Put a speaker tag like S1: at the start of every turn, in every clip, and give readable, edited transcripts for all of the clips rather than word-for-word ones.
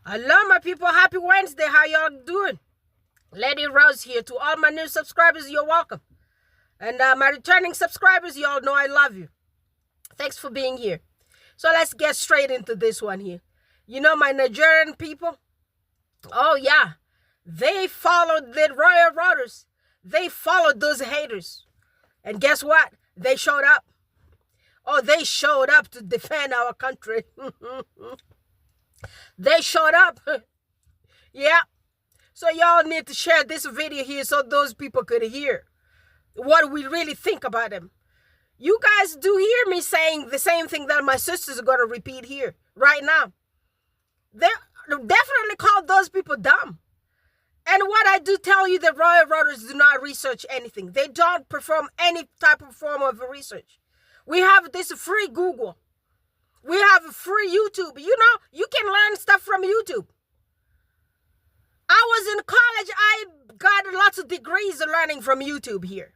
S1: Hello, my people. Happy Wednesday. How y'all doing? Lady Rose here. To all my new subscribers, you're welcome. And my returning subscribers, y'all know I love you. Thanks for being here. So let's get straight into this one here. You know, my Nigerian people? Oh, yeah. They followed the royal roaders. They followed those haters. And guess what? They showed up. Oh, they showed up to defend our country. They showed up. Yeah. So y'all need to share this video here so those people could hear what we really think about them. You guys do hear me saying the same thing that my sisters are going to repeat here right now. They definitely called those people dumb. And what I do tell you, the royal roaders do not research anything. They don't perform any type of form of research. We have this free Google. We have a free YouTube. You know, you can learn stuff from YouTube. I was in college. I got lots of degrees learning from YouTube here.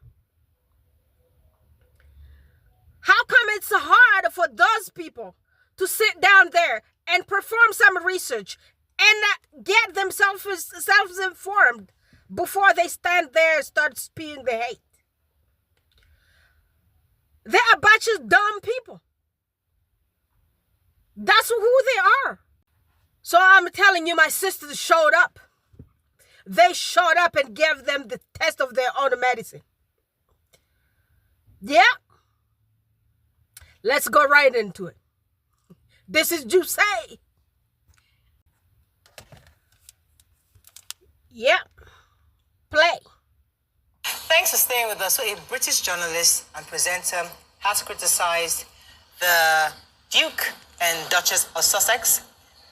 S1: How come it's hard for those people to sit down there and perform some research and get themselves self-informed before they stand there and start spewing the hate? They are a bunch of dumb people. That's who they are. So I'm telling you, my sisters showed up. They showed up and gave them the test of their own medicine. Yeah. Let's go right into it. This is Juice. Yeah. Play.
S2: Thanks for staying with us. So a British journalist and presenter has criticized the Duke and Duchess of Sussex,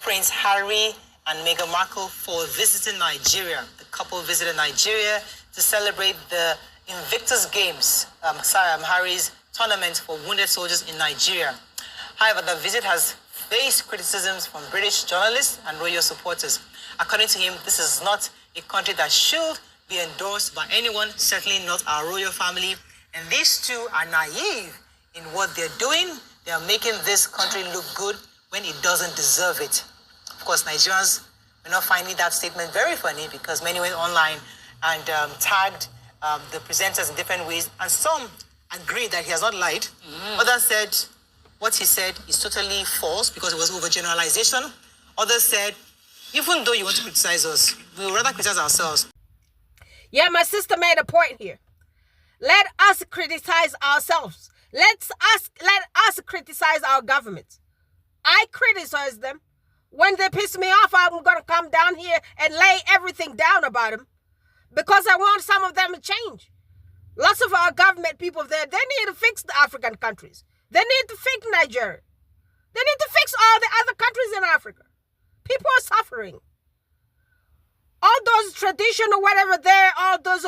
S2: Prince Harry and Meghan Markle for visiting Nigeria. The couple visited Nigeria to celebrate the Invictus Games, Harry's tournament for wounded soldiers in Nigeria. However, the visit has faced criticisms from British journalists and royal supporters. According to him, this is not a country that should be endorsed by anyone, certainly not our royal family. And these two are naive in what they're doing. They are making this country look good when it doesn't deserve it. Of course, Nigerians are not finding that statement very funny because many went online and tagged the presenters in different ways. And some agreed that he has not lied. Others said what he said is totally false because it was overgeneralization. Others said, even though you want to criticize us, we would rather criticize ourselves.
S1: Yeah, my sister made a point here. Let us criticize ourselves. Let us criticize our government. I criticize them. When they piss me off, I'm going to come down here and lay everything down about them because I want some of them to change. Lots of our government people there, they need to fix the African countries. They need to fix Nigeria. They need to fix all the other countries in Africa. People are suffering. All those traditional whatever there, all those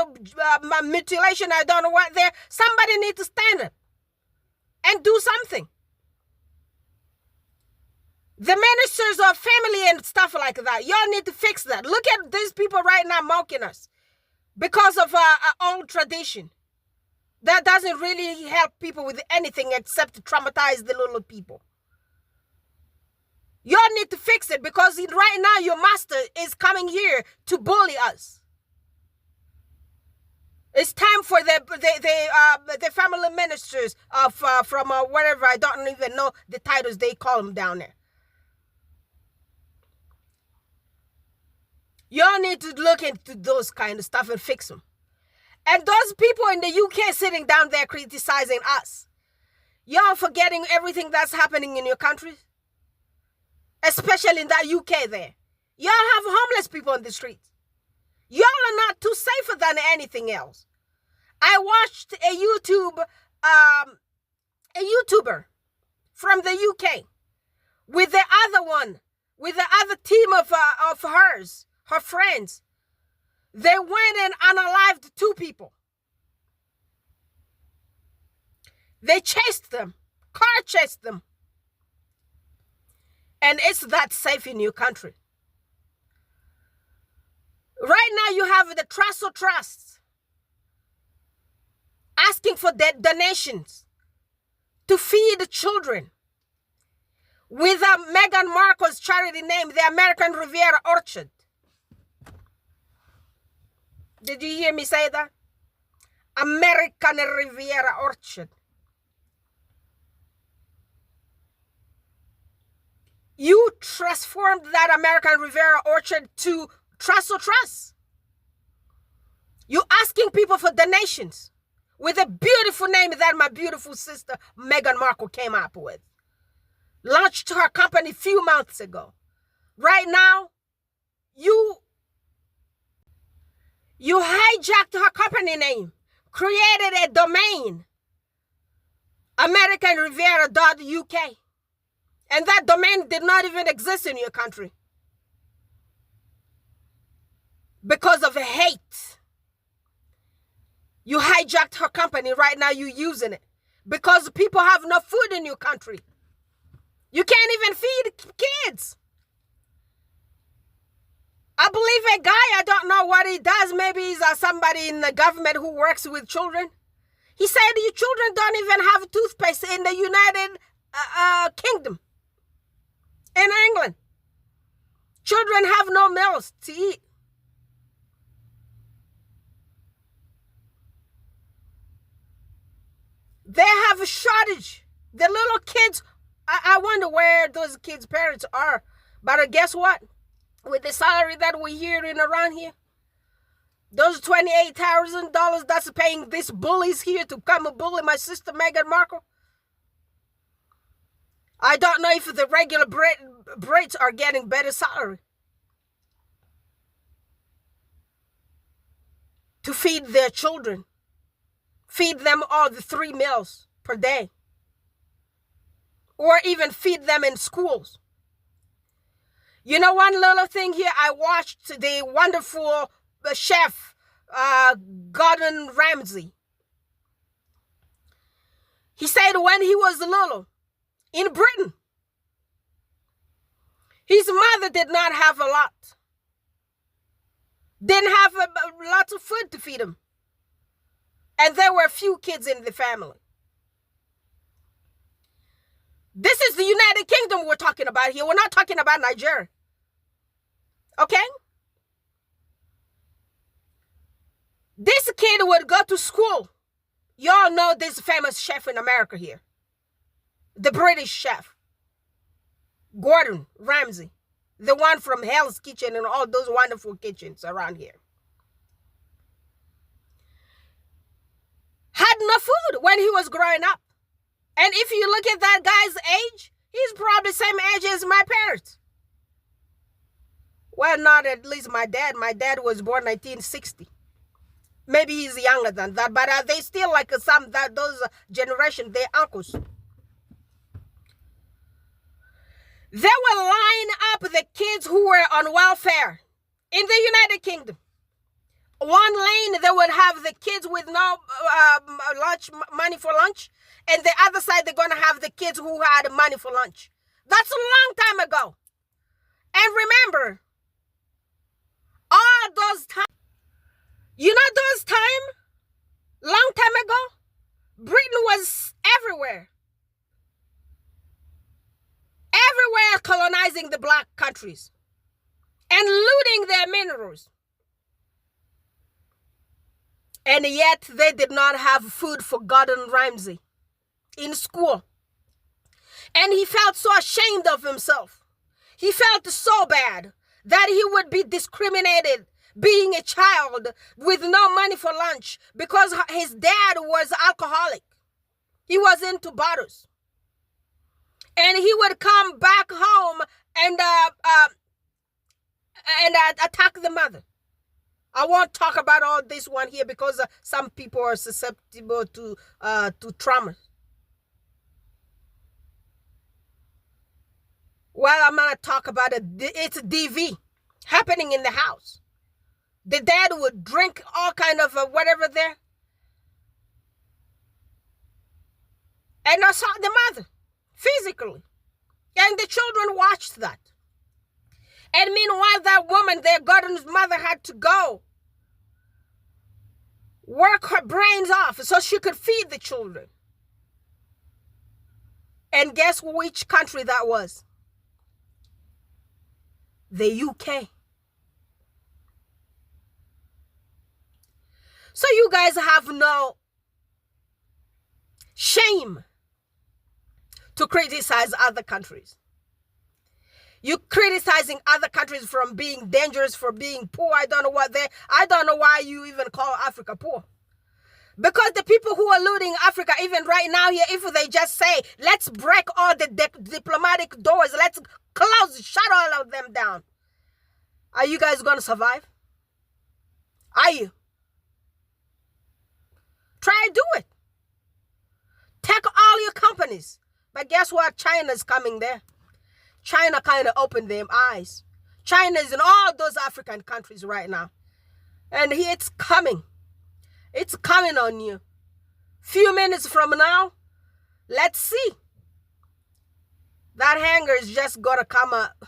S1: mutilation, I don't know what there, somebody needs to stand up and do something. The ministers of family and stuff like that, y'all need to fix that. Look at these people right now mocking us because of our old tradition. That doesn't really help people with anything except to traumatize the little people. Y'all need to fix it because right now your master is coming here to bully us. It's time for the family ministers of from wherever, I don't even know the titles they call them down there. Y'all need to look into those kind of stuff and fix them. And those people in the UK sitting down there criticizing us, y'all forgetting everything that's happening in your country, especially in that UK there. Y'all have homeless people on the streets. Y'all are not too safer than anything else. I watched a YouTuber from the UK with the other team of hers, her friends. They went and unalived 2 people. They chased them, car chased them. And it's that safe in your country. Right now you have the trusts asking for donations to feed the children. with Meghan Markle's charity name, the American Riviera Orchard. Did you hear me say that? American Riviera Orchard. You transformed that American Riviera Orchard to Trust or Trust. You asking people for donations with a beautiful name that my beautiful sister Meghan Markle came up with. Launched her company a few months ago. Right now, you hijacked her company name, created a domain, americanriviera.uk. And that domain did not even exist in your country because of hate. You hijacked her company. Right now you're using it because people have no food in your country. You can't even feed kids. I believe a guy, I don't know what he does. Maybe he's somebody in the government who works with children. He said your children don't even have toothpaste in the United Kingdom. In England, children have no meals to eat. They have a shortage. The little kids, I wonder where those kids' parents are. But guess what? With the salary that we're hearing around here, those $28,000 that's paying these bullies here to come and bully my sister Meghan Markle. I don't know if the regular Brits are getting better salary to feed their children, feed them all the 3 meals per day, or even feed them in schools. You know, one little thing here, I watched the wonderful chef, Gordon Ramsay. He said when he was little, in Britain, his mother did not have a lot. Didn't have a lot of food to feed him. And there were a few kids in the family. This is the United Kingdom we're talking about here. We're not talking about Nigeria. Okay? This kid would go to school. Y'all know this famous chef in America here. The British chef, Gordon Ramsay, the one from Hell's Kitchen and all those wonderful kitchens around here. Had no food when he was growing up. And if you look at that guy's age, he's probably the same age as my parents. Well, not at least my dad. My dad was born 1960. Maybe he's younger than that, but they still like those generation, their uncles. They will line up the kids who were on welfare in the United Kingdom. One lane, they would have the kids with no money for lunch. And the other side, they're going to have the kids who had money for lunch. That's a long time ago. And remember, all those time, you know those time, long time ago, Britain was everywhere. Everywhere colonizing the black countries and looting their minerals. And yet they did not have food for Gordon Ramsay in school. And he felt so ashamed of himself. He felt so bad that he would be discriminated being a child with no money for lunch because his dad was alcoholic. He was into bottles. And he would come back home and attack the mother. I won't talk about all this one here because some people are susceptible to trauma. Well, I'm going to talk about it. It's DV happening in the house. The dad would drink all kind of whatever there. And assault the mother physically. And the children watched that. And meanwhile, that woman there, Gordon's mother, had to go work her brains off so she could feed the children. And guess which country that was? The UK. So you guys have no shame to criticize other countries. You criticizing other countries from being dangerous, for being poor. I don't know why you even call Africa poor. Because the people who are looting Africa, even right now here, if they just say, let's break all the diplomatic doors, let's shut all of them down. Are you guys going to survive? Are you? Try and do it. Take all your companies. But guess what? China's coming there. China kind of opened their eyes. China's in all those African countries right now. And it's coming. It's coming on you. Few minutes from now, let's see. That hanger is just going to come up.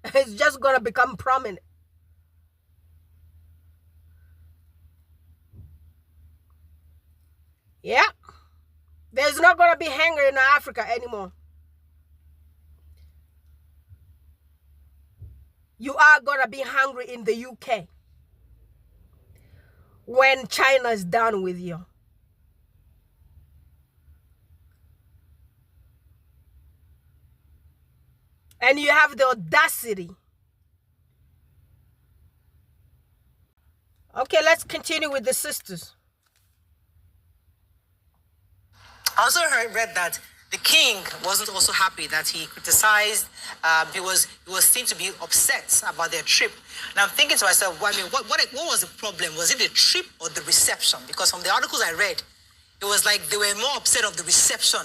S1: It's just going to become prominent. Yeah. There's not going to be hunger in Africa anymore. You are going to be hungry in the UK when China is done with you. And you have the audacity. Okay, let's continue with the sisters.
S2: I also read that the king wasn't also happy that he criticized. He was seen to be upset about their trip. And I'm thinking to myself, well, I mean, what was the problem? Was it the trip or the reception? Because from the articles I read, it was like they were more upset of the reception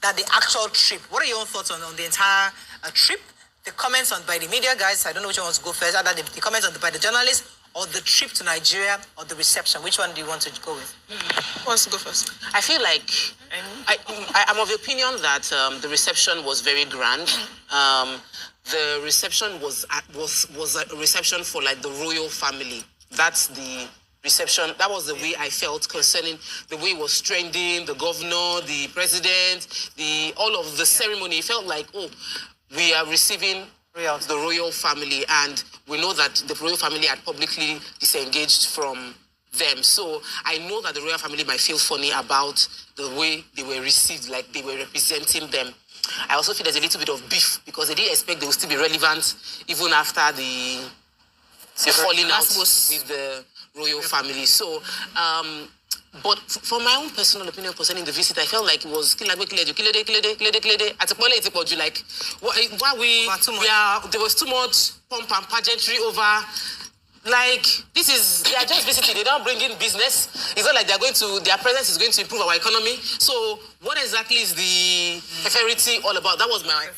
S2: than the actual trip. What are your thoughts on the entire trip? The comments by the media guys, I don't know which one wants to go first, either the comments by the journalists or the trip to Nigeria or the reception. Which one do you want to go with?
S3: Who wants to go first?
S4: I feel like I'm of the opinion that the reception was very grand. The reception was a reception for like the royal family. That's the reception. That was the way I felt concerning the way it was trending, the governor, the president, all of the ceremony. It felt like, oh, we are receiving the royal family, and we know that the royal family had publicly disengaged from them. So I know that the royal family might feel funny about the way they were received, like they were representing them. I also feel there's a little bit of beef because they didn't expect they would still be relevant even after the falling out with the royal family. So, but for my own personal opinion concerning the visit, I felt like it was like at a point like there was too much pomp and pageantry over. Like, they are just visiting, they don't bring in business. It's not like their presence is going to improve our economy. So what exactly is the feferity all about? That was my...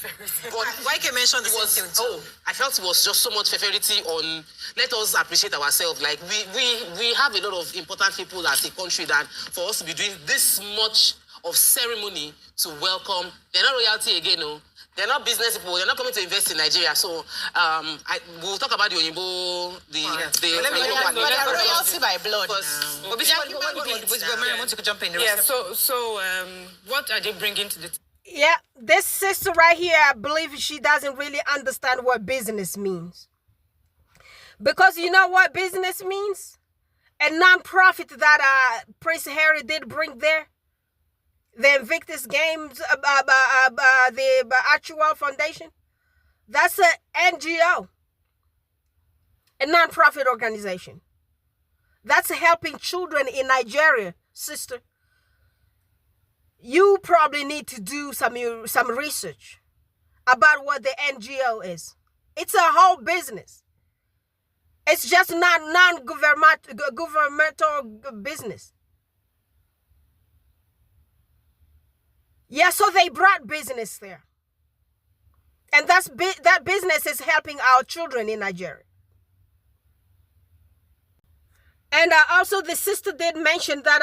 S2: But YK mentioned the same thing too.
S4: I felt it was just so much feferity on, let us appreciate ourselves. Like, we have a lot of important people as a country that for us to be doing this much of ceremony to welcome, they're not royalty again, no. They're not business people. They're not coming to invest in Nigeria. So we'll talk about the Oyinbo,
S2: royalty by blood.
S3: What are they bringing to the...
S1: Yeah, this sister right here, I believe she doesn't really understand what business means. Because you know what business means? A non-profit that Prince Harry did bring there. The Invictus Games, the Actual Foundation. That's an NGO. A non-profit organization. That's helping children in Nigeria, sister. You probably need to do some research about what the NGO is. It's a whole business. It's just not governmental business. Yeah, so they brought business there. And that business is helping our children in Nigeria. And also the sister did mention that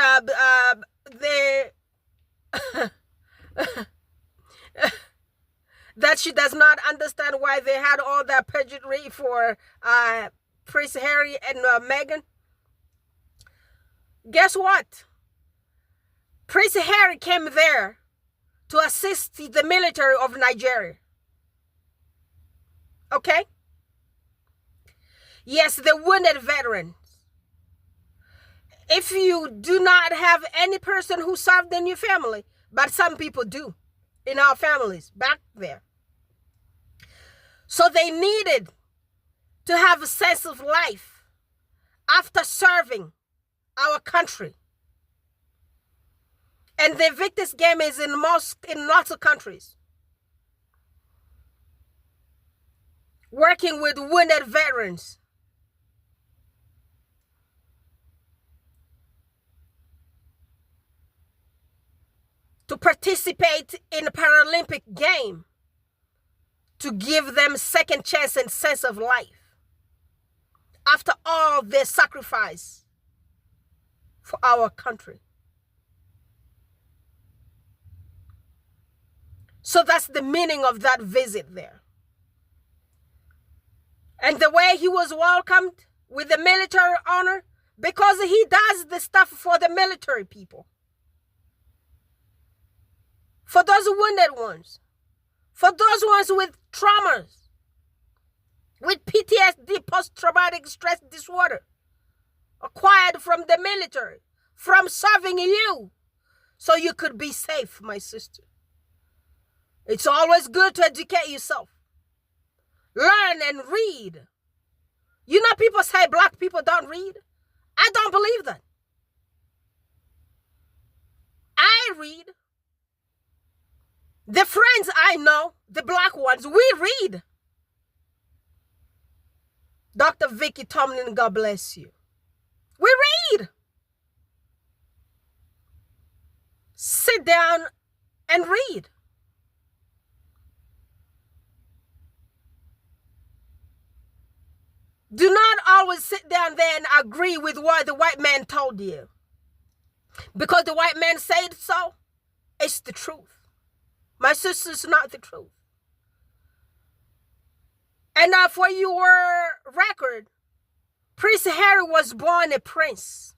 S1: that she does not understand why they had all that pageantry for Prince Harry and Meghan. Guess what? Prince Harry came there to assist the military of Nigeria. Okay? Yes, the wounded veterans. If you do not have any person who served in your family, but some people do in our families back there. So they needed to have a sense of life after serving our country. And the Invictus game is in lots of countries. Working with wounded veterans. To participate in a Paralympic game. To give them second chance and sense of life. After all their sacrifice for our country. So that's the meaning of that visit there. And the way he was welcomed with the military honor, because he does the stuff for the military people. For those wounded ones. For those ones with traumas. With PTSD, post-traumatic stress disorder. Acquired from the military. From serving you. So you could be safe, my sister. It's always good to educate yourself. Learn and read. You know, people say black people don't read. I don't believe that. I read. The friends I know, the black ones, we read. Dr. Vicky Tomlin, God bless you. We read. Sit down and read. Do not always sit down there and agree with what the white man told you. Because the white man said so, it's the truth. My sister, it's not the truth. And for your record, Prince Harry was born a prince.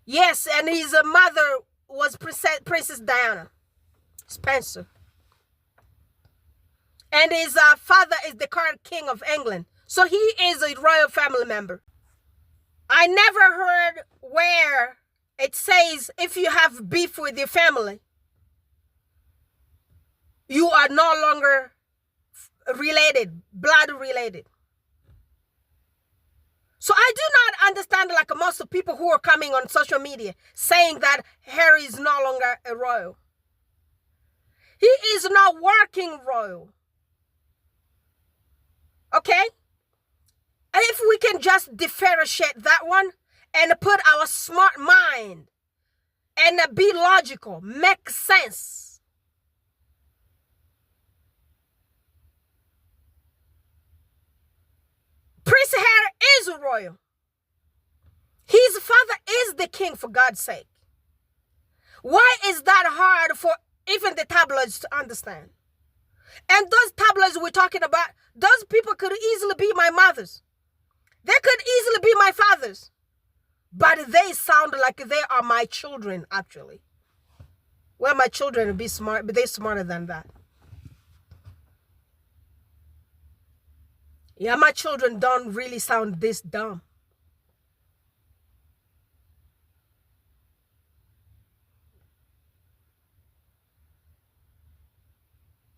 S1: Yes, and his mother was Princess Diana Spencer. And his father is the current king of England. So he is a royal family member. I never heard where it says if you have beef with your family, you are no longer related, blood related. So I do not understand, like most of people who are coming on social media saying that Harry is no longer a royal. He is not working royal. Okay? And if we can just differentiate that one and put our smart mind and be logical, make sense. Prince Harry is royal. His father is the king, for God's sake. Why is that hard for even the tabloids to understand? And those tabloids we're talking about, those people could easily be my mothers. They could easily be my fathers. But they sound like they are my children, actually. Well, my children would be smart, but they're smarter than that. Yeah, my children don't really sound this dumb.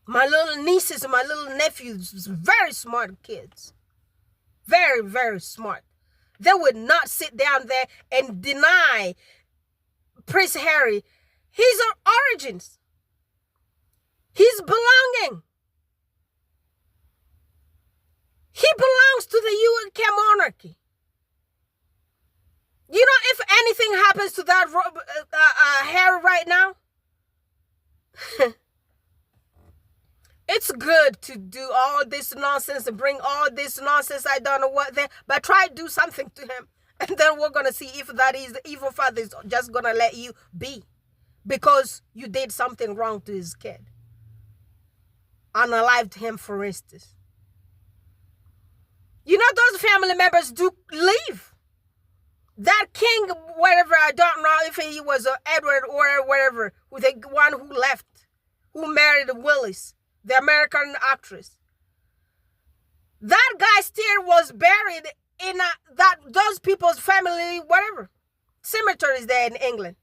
S1: My little nieces and my little nephews, very smart kids. Very, very smart. They would not sit down there and deny Prince Harry his origins, his belonging. He belongs to the UK monarchy. You know, if anything happens to that Harry right now, it's good to do all this nonsense and bring all this nonsense, I don't know what there, but try to do something to him. And then we're going to see if that is the evil father is just going to let you be because you did something wrong to his kid. Unalived him, for instance. You know, those family members do leave. That king, whatever, I don't know if he was Edward or whatever, who the one who left, who married Willis, the American actress. That guy still was buried in those people's family, whatever, cemeteries there in England.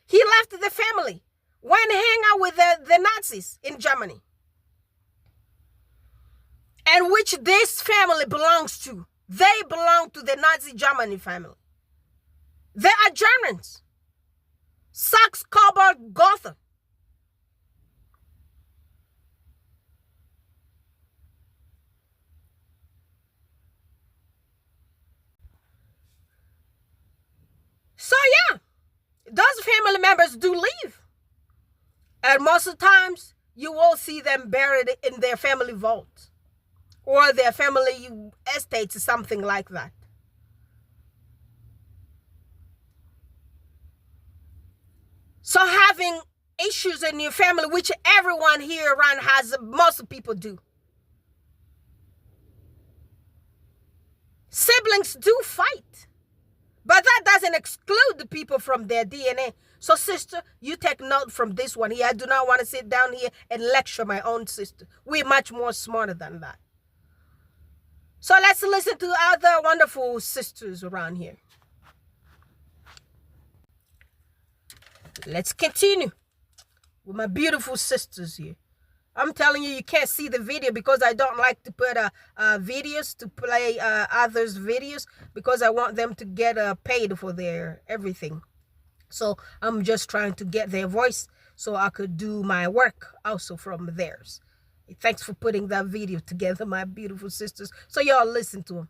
S1: He left the family, went hang out with the Nazis in Germany, and which this family belongs to. They belong to the Nazi Germany family. They are Germans. Saxe Coburg Gotha. So yeah, those family members do leave. And most of the times, you will see them buried in their family vault or their family estates, something like that. So having issues in your family, which everyone here around has, most people do. Siblings do fight. But that doesn't exclude the people from their DNA. So sister, you take note from this one here. I do not want to sit down here and lecture my own sister. We're much more smarter than that. So let's listen to other wonderful sisters around here. Let's continue with my beautiful sisters here. I'm telling you, you can't see the video because I don't like to put videos to play others' videos because I want them to get paid for their everything. So I'm just trying to get their voice so I could do my work also from theirs. Thanks for putting that video together, my beautiful sisters. So y'all listen to them.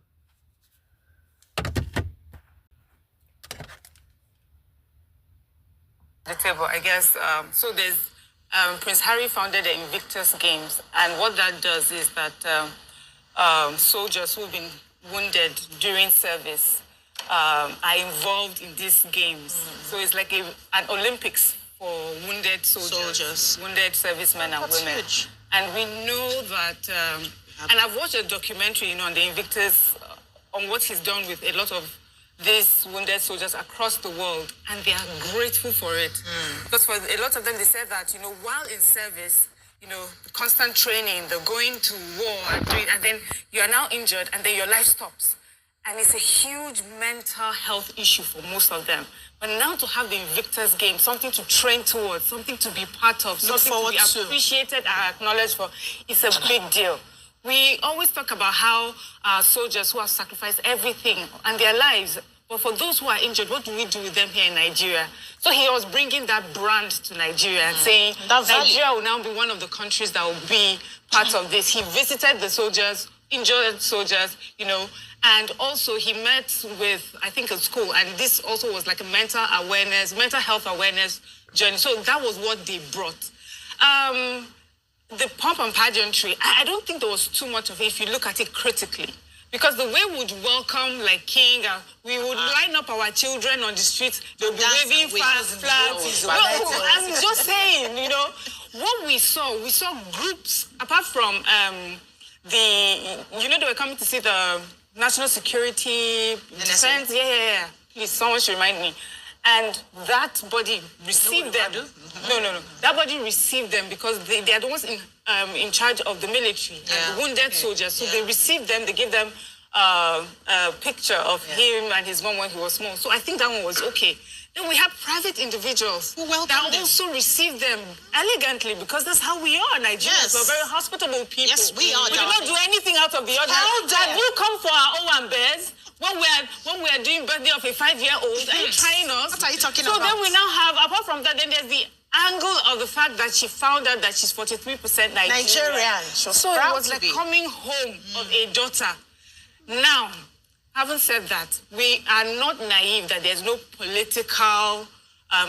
S3: The table, I guess. So there's Prince Harry founded the Invictus Games, and what that does is that soldiers who've been wounded during service are involved in these games. So it's like an Olympics for wounded soldiers. Wounded servicemen and women.
S4: Huge.
S3: And we know that, and I've watched a documentary, on the Invictus, on what he's done with a lot of these wounded soldiers across the world, and they are grateful for it. Because for a lot of them, they said that, while in service, constant training, they're going to war and then you are now injured and then your life stops. And it's a huge mental health issue for most of them. But now to have the Invictus Game, something to train towards, something to be part of, something to be appreciated and acknowledged for, it's a big deal. We always talk about how soldiers who have sacrificed everything and their lives, but for those who are injured, what do we do with them here in Nigeria? So he was bringing that brand to Nigeria and saying Nigeria will now be one of the countries that will be part of this. He visited the soldiers, injured soldiers, and also he met with, I think, a school, and this also was like a mental health awareness journey. So that was what they brought. The pomp and pageantry, I don't think there was too much of it if you look at it critically. Because the way we would welcome, like King, we would line up our children on the streets, they'll be waving flags. I'm just saying, what we saw groups, apart from they were coming to see the national security defense. Yeah. Please, someone should remind me. And that body received them. No. That body received them because they are the ones in charge of the military and the wounded soldiers. So they received them, they gave them a picture of him and his mom when he was small. So I think that one was okay. Then we have private individuals that also receive them elegantly because that's how we are, Nigerians. We're very hospitable people.
S4: Yes, we are.
S3: We do not do anything out of the ordinary. Have you come for our own bears? When we are doing birthday of a 5-year-old, are you trying us?
S4: What are you talking about?
S3: So then we now have, apart from that, then there's the angle of the fact that she found out that she's 43% Nigerian.
S4: So
S3: it was like coming home of a daughter. Now, having said that, we are not naive that there's no political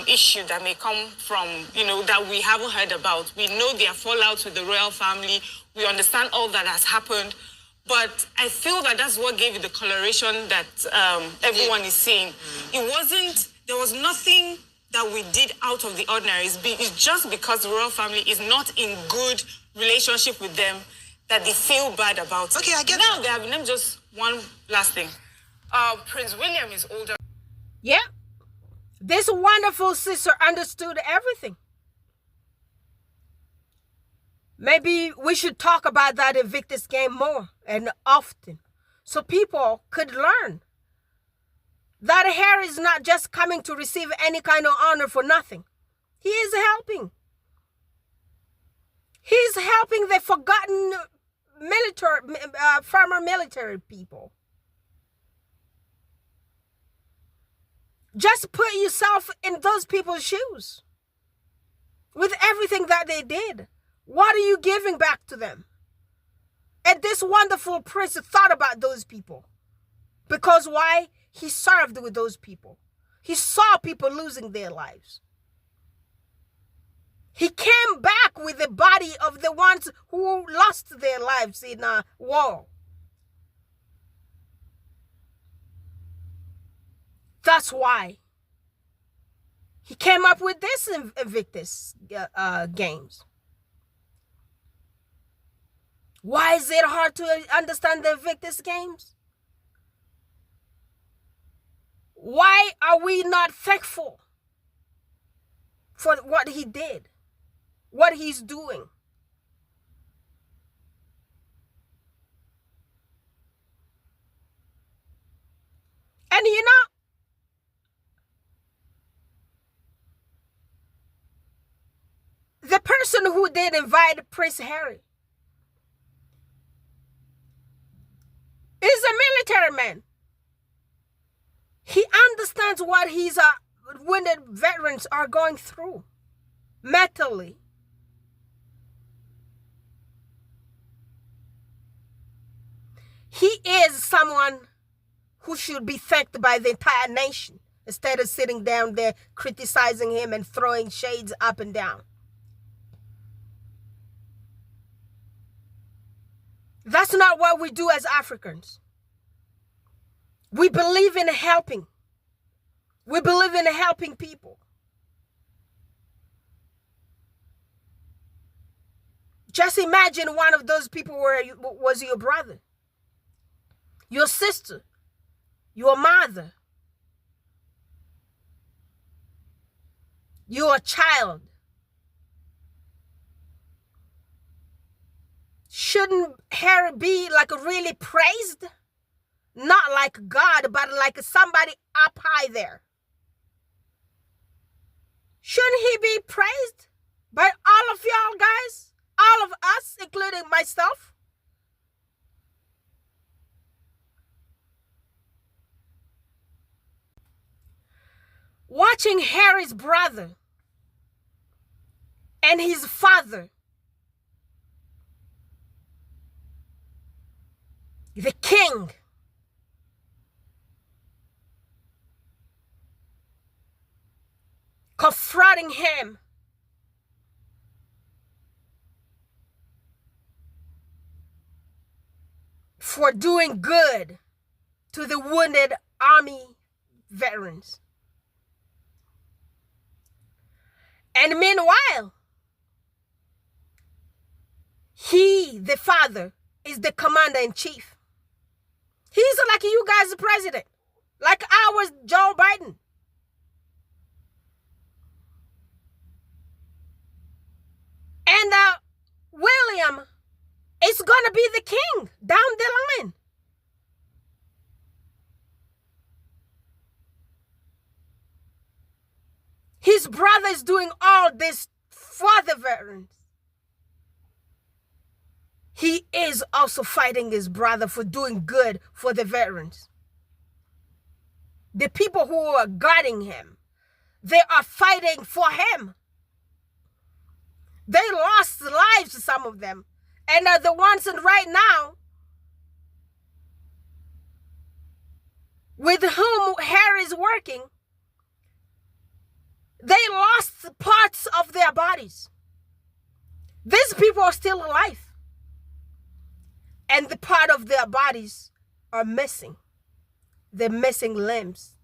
S3: issue that may come from, that we haven't heard about. We know their fallout with the royal family. We understand all that has happened. But I feel that that's what gave it the coloration that everyone is seeing. There was nothing that we did out of the ordinary. It's just because the royal family is not in good relationship with them that they feel bad about it.
S4: Okay, I get
S3: now, let me just one last thing. Prince William is older.
S1: Yeah, this wonderful sister understood everything. Maybe we should talk about that Invictus game more and often so people could learn that Harry is not just coming to receive any kind of honor for nothing. He is helping. He's helping the forgotten former military people. Just put yourself in those people's shoes. With everything that they did, what are you giving back to them? And this wonderful prince thought about those people. Because why? He served with those people. He saw people losing their lives. He came back with the body of the ones who lost their lives in a war. That's why he came up with this Invictus games. Why is it hard to understand the Invictus games? Why are we not thankful for what he did, what he's doing? And you know, the person who did invite Prince Harry is a military man. He understands what his wounded veterans are going through mentally. He is someone who should be thanked by the entire nation instead of sitting down there criticizing him and throwing shades up and down. That's not what we do as Africans. We believe in helping. We believe in helping people. Just imagine one of those people was your brother, your sister, your mother, your child. Shouldn't Harry be like really praised? Not like God, but like somebody up high there. Shouldn't he be praised by all of y'all guys? All of us, including myself? Watching Harry's brother and his father, the king, confronting him for doing good to the wounded army veterans. And meanwhile, he, the father, is the commander-in-chief. He's like you guys, the president, like ours, Joe Biden. And William is going to be the king down the line. His brother is doing all this for the veterans. He is also fighting his brother for doing good for the veterans. The people who are guarding him, they are fighting for him. They lost lives, some of them. And the ones right now with whom Harry is working, they lost parts of their bodies. These people are still alive. And the part of their bodies are missing. They're missing limbs.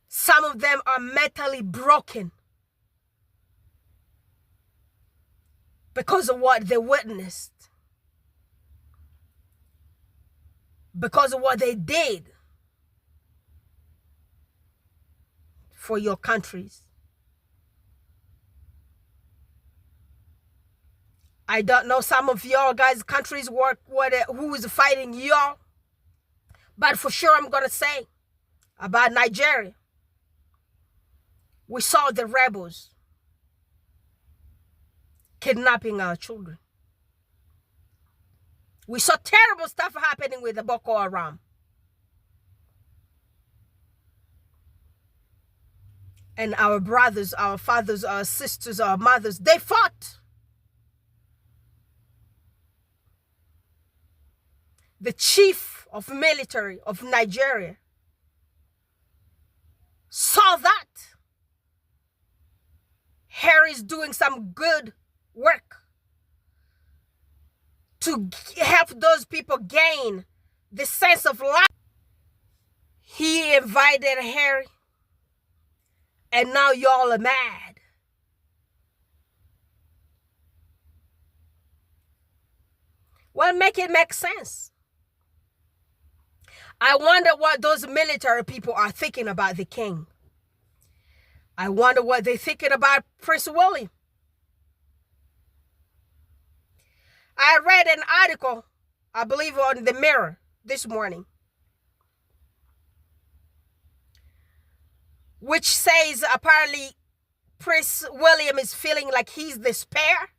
S1: Some of them are mentally broken because of what they witnessed. because of what they did for your countries. I don't know some of y'all guys' countries who is fighting y'all, but for sure I'm gonna say about Nigeria. We saw the rebels kidnapping our children. We saw terrible stuff happening with the Boko Haram. And our brothers, our fathers, our sisters, our mothers, they fought. The chief of military of Nigeria saw that. Harry's doing some good work to help those people gain the sense of life. He invited Harry, and now y'all are mad. Well, make it make sense. I wonder what those military people are thinking about the king. I wonder what they're thinking about Prince William. I read an article, I believe on the Mirror this morning, which says apparently Prince William is feeling like he's despair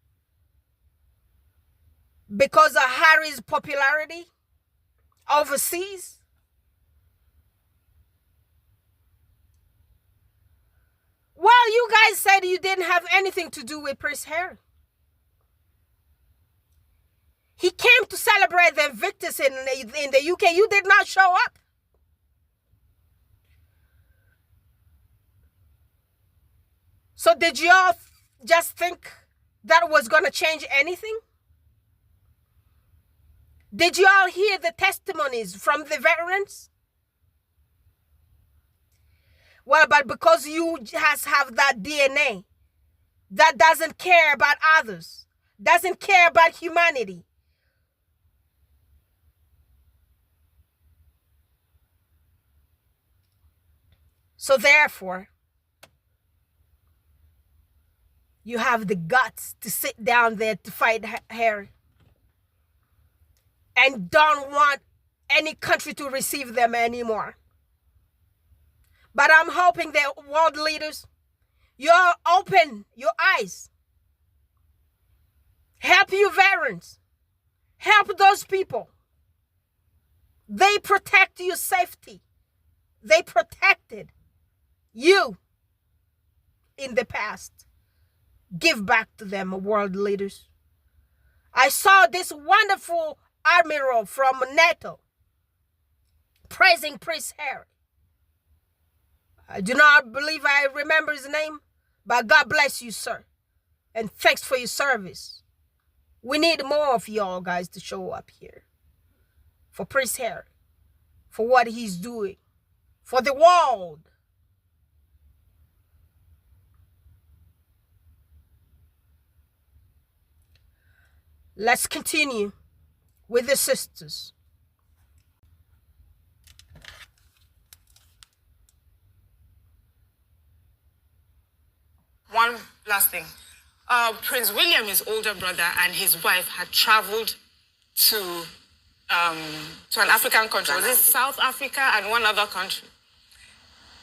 S1: because of Harry's popularity overseas. Well, you guys said you didn't have anything to do with Prince Harry. He came to celebrate the victors in the UK. You did not show up. So did y'all just think that was going to change anything? Did y'all hear the testimonies from the veterans? Well, but because you just have that DNA that doesn't care about others, doesn't care about humanity, so therefore, you have the guts to sit down there to fight Harry and don't want any country to receive them anymore. But I'm hoping that world leaders, you'll open your eyes. Help you veterans. Help those people. They protect your safety. They protected you in the past. Give back to them, world leaders. I saw this wonderful admiral from NATO praising Prince Harry. I do not believe I remember his name, but God bless you, sir. And thanks for your service. We need more of y'all guys to show up here for Prince Harry, for what he's doing, for the world. Let's continue with the sisters.
S3: One last thing. Prince William, his older brother, and his wife had traveled to an African country. Was it South Africa and one other country?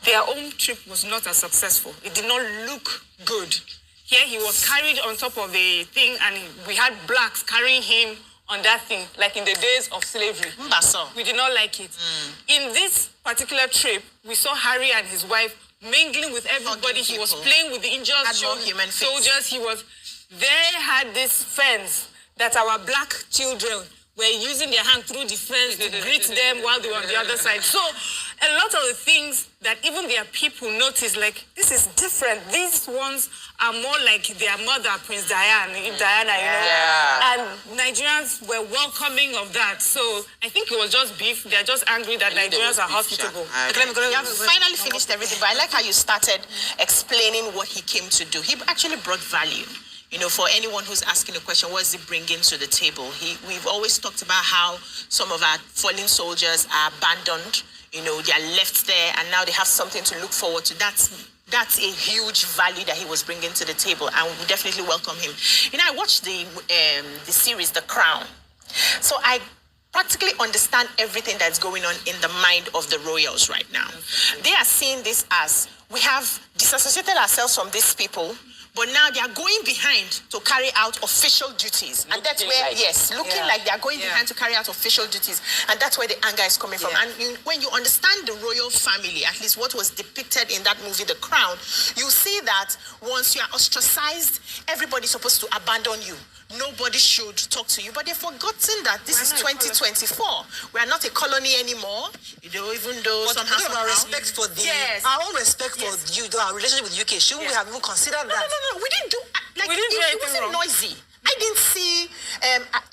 S3: Their own trip was not as successful. It did not look good. Here he was carried on top of a thing, and we had blacks carrying him on that thing, like in the days of slavery. We did not like it. In this particular trip, we saw Harry and his wife mingling with everybody. He was playing with the injured soldiers. They had this fence that our black children were using their hand through the fence to greet them while they were on the other side. So a lot of the things that even their people noticed, like, this is different. These ones are more like their mother, Princess Diana, you know. Yeah. And Nigerians were welcoming of that. So I think it was just beef. They're just angry that Nigerians are hospitable.
S2: You have finally finished everything, but I like how you started explaining what he came to do. He actually brought value.
S5: for anyone who's asking a question, what is he bringing to the table? We've always talked about how some of our fallen soldiers are abandoned. They are left there, and now they have something to look forward to. That's a huge value that he was bringing to the table, and we definitely welcome him. I watched the series, The Crown, so I practically understand everything that's going on in the mind of the royals right now. They are seeing this as, we have disassociated ourselves from these people, but now they are going behind to carry out official duties. And that's where, looking like they are going behind to carry out official duties. And that's where the anger is coming from. And when you understand the royal family, at least what was depicted in that movie, The Crown, you see that once you are ostracized, everybody's supposed to abandon you. Nobody should talk to you. But they've forgotten that this is 2024. We are not a colony anymore. Even though
S2: but
S5: somehow...
S2: our respect for our own respect for you, our relationship with the UK, shouldn't we have even considered that?
S5: No, we didn't do... it wasn't noisy. I didn't see...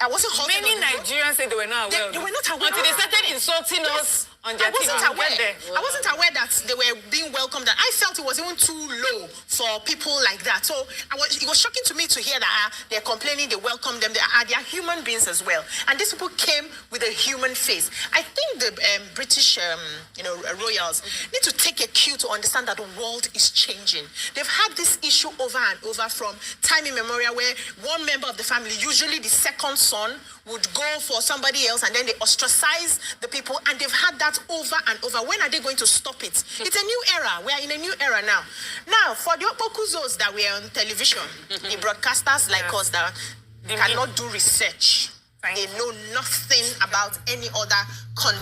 S5: I wasn't halted.
S3: Many Nigerians said they were not aware.
S5: They were not aware.
S3: Until they started insulting us on their TV.
S5: I wasn't aware that they were being welcomed. And I felt it was even too low for people like that. So it was shocking to me to hear that they're complaining, they welcome them. They are human beings as well. And these people came with a human face. I think the British royals need to take a cue to understand that the world is changing. They've had this issue over and over from time immemorial, where one member of the family, usually the second son, would go for somebody else, and then they ostracize the people, and they've had that over and over. When are they going to stop it? It's a new era. We are in a new era now. Now, for the Okokuzos that were on television, the broadcasters like us that cannot do research, they know nothing about any other country.